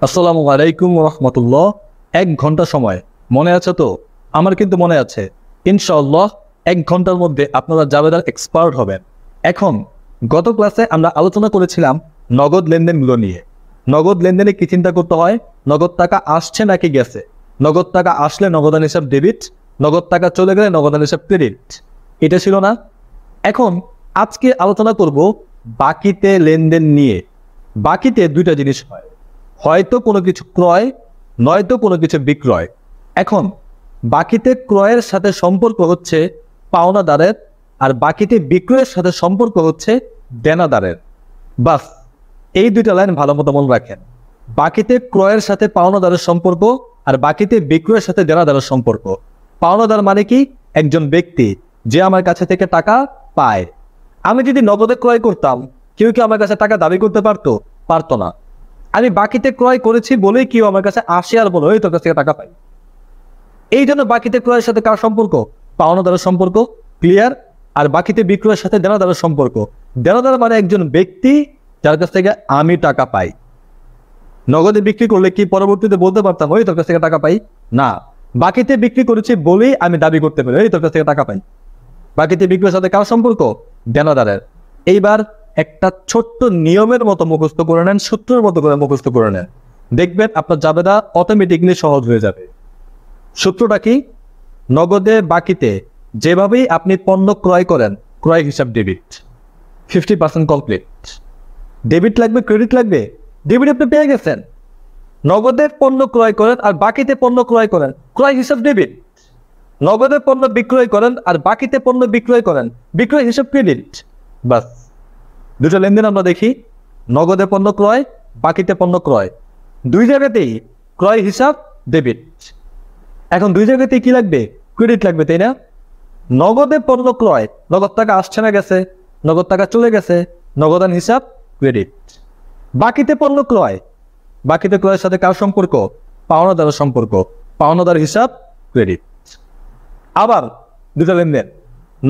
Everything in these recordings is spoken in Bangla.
আসসালামু আলাইকুম রহমতুল্লাহ। 1 ঘন্টা সময় মনে আছে তো? আমার কিন্তু মনে আছে। ইনশাআল্লাহ 1 ঘন্টার মধ্যে আপনারা জাবেদার এক্সপার্ট হবেন। এখন গত ক্লাসে আমরা আলোচনা করেছিলাম নগদ লেনদেনগুলো নিয়ে। নগদ লেনদেনে কি চিন্তা করতে হয়? নগদ টাকা আসছে নাকি গেছে, নগদ টাকা আসলে নগদান হিসাব ডেবিট, নগদ টাকা চলে গেলে নগদান হিসাব ক্রেডিট। এটা ছিল না? এখন আজকে আলোচনা করব বাকিতে লেনদেন নিয়ে। বাকিতে দুইটা জিনিস হয়, হয়তো কোনো কিছু ক্রয়, নয়তো কোনো কিছু বিক্রয়। এখন বাকিতে ক্রয়ের সাথে সম্পর্ক হচ্ছে পাওনাদারের, আর বাকিতে বিক্রয়ের সাথে সম্পর্ক হচ্ছে দেনাদারের। বাস এই দুইটা লাইন ভালো মতো মনে রাখেন। বাকিতে ক্রয়ের সাথে পাওনাদারের সম্পর্ক, আর বাকিতে বিক্রয়ের সাথে দেনাদারের সম্পর্ক। পাওনাদার মানে কি? একজন ব্যক্তি যে আমার কাছে থেকে টাকা পায়। আমি যদি নগদে ক্রয় করতাম, কেউ কি আমার কাছে টাকা দাবি করতে পারতো না। আমি বাকিতে ক্রয় করেছি বলেই কেউ আমার কাছে আসে আর বলে তোর কাছ থেকে টাকা পাই। এই জন্য বাকিতে ক্রয়ের সাথে কার সম্পর্ক? পাওনাদারের সম্পর্ক। ক্লিয়ার? আর বাকিতে বিক্রয়ের সাথে দেনাদারের সম্পর্ক। দেনাদার মানে একজন ব্যক্তি যার কাছ থেকে আমি টাকা পাই। নগদে বিক্রি করলে কি পরবর্তীতে বলতে পারতাম ওই তোর কাছ থেকে টাকা পাই? না, বাকিতে বিক্রি করেছি বলেই আমি দাবি করতে পারি ওই তোর কাছ থেকে টাকা পাই। বাকিতে বিক্রয়ের সাথে কার সম্পর্ক? দেনাদারের। এইবার একটা ছোট্ট নিয়মের মতো মুখস্থ করে নেন, সূত্রের মতো করে মুখস্থ করে নেন, দেখবেন আপনার জাবেদা অটোমেটিকলি সহজ হয়ে যাবে। সূত্রটা কি? নগদে বাকিতে যেভাবেই আপনি পণ্য ক্রয় করেন, ক্রয় হিসাব ডেবিট, 50% কমপ্লিট। ডেবিট লাগবে, ক্রেডিট লাগবে? ডেবিট আপনি পেয়ে গেছেন। নগদে পণ্য ক্রয় করেন আর বাকিতে পণ্য ক্রয় করেন, ক্রয় হিসাব ডেবিট। নগদে পণ্য বিক্রয় করেন আর বাকিতে পণ্য বিক্রয় করেন, বিক্রয় হিসাব ক্রেডিট। বাস দুটো লেনদেন আমরা দেখি। নগদে পণ্য ক্রয়, বাকিতে পণ্য ক্রয়, দুই জায়গাতেই ক্রয় হিসাব ডেবিট। এখন দুই জায়গাতেই কি লাগবে? ক্রেডিট লাগবে, তাই না? নগদে পণ্য ক্রয়, নগদ টাকা আসছে না গেছে, নগদ টাকা চলে গেছে, নগদান হিসাব ক্রেডিট। বাকিতে পণ্য ক্রয়, বাকিতে ক্রয়ের সাথে কার সম্পর্ক? পাওনাদারের সম্পর্ক, পাওনাদার হিসাব ক্রেডিট। আবার দুটো লেনদেন,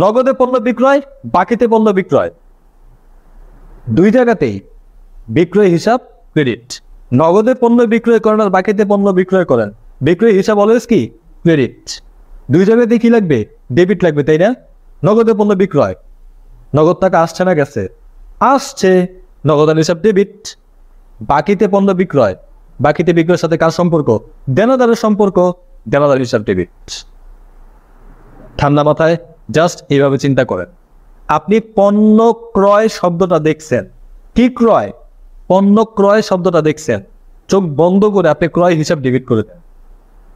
নগদে পণ্য বিক্রয়, বাকিতে পণ্য বিক্রয়, দুই জায়গাতেই বিক্রয় হিসাব ক্রেডিট। নগদে পণ্য বিক্রয় করেন আর বাকিতে পণ্য বিক্রয় করেন, বিক্রয় হিসাব অলওয়েজ কি? ক্রেডিট। দুই জায়গাতেই কি লাগবে? ডেবিট লাগবে, তাই না? নগদে পণ্য বিক্রয়, নগদ টাকা আসছে না গেছে, আসছে, নগদান হিসাব ডেবিট। বাকিতে পণ্য বিক্রয়, বাকিতে বিক্রয়ের সাথে কার সম্পর্ক? দেনাদারের সম্পর্ক, দেনাদার হিসাব ডেবিট। ঠান্ডা মাথায় জাস্ট এইভাবে চিন্তা করেন। আপনি পণ্য ক্রয় শব্দটা দেখছেন, কি ক্রয়? পণ্য ক্রয় শব্দটা দেখছেন, চোখ বন্ধ করে আপনি ক্রয় হিসাব ডেবিট করে দেন।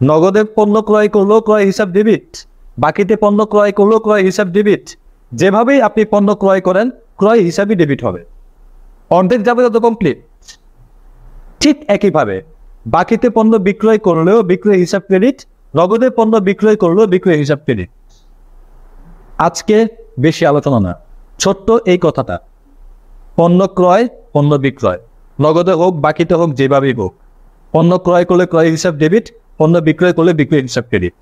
নগদে পণ্য ক্রয় করলেও ক্রয় হিসাব ডেবিট, বাকিতে পণ্য ক্রয় করলেও ক্রয় হিসাব ডেবিট। যেভাবেই আপনি পণ্য ক্রয় করেন, ক্রয় হিসাবই ডেবিট হবে। অর্ধেক যাবে তত কমপ্লিট। ঠিক একইভাবে বাকিতে পণ্য বিক্রয় করলেও বিক্রয় হিসাব ক্রেডিট, নগদে পণ্য বিক্রয় করলেও বিক্রয় হিসাব ক্রেডিট। আজকে বেশি আলোচনা না, ছোট্ট এই কথাটা। পণ্য ক্রয়, পণ্য বিক্রয়, নগদে হোক বাকিতে হোক যেভাবেই হোক, পণ্য ক্রয় করলে ক্রয় হিসাব ডেবিট, পণ্য বিক্রয় করলে বিক্রয় হিসাব ক্রেডিট।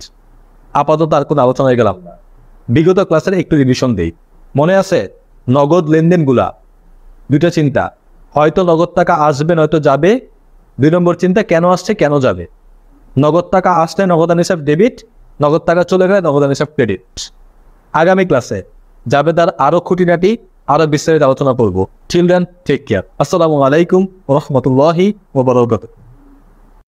আপাতত আর কোনো আলোচনায় গেলাম না, বিগত ক্লাসের একটু রিভিশন দেই। মনে আছে নগদ লেনদেনগুলা? দুইটা চিন্তা, হয়তো নগদ টাকা আসবে নয়তো যাবে। 2 নম্বর চিন্তা, কেন আসছে কেন যাবে। নগদ টাকা আসলে নগদান হিসাব ডেবিট, নগদ টাকা চলে গেলে নগদান হিসাব ক্রেডিট। আগামী ক্লাসে জাবেদার আরো খুঁটিনাটি, আরো বিস্তারিত আলোচনা করবো। Children, take care. আসসালামু আলাইকুম ওয়া রাহমাতুল্লাহি ওয়া বারাকাতুহু।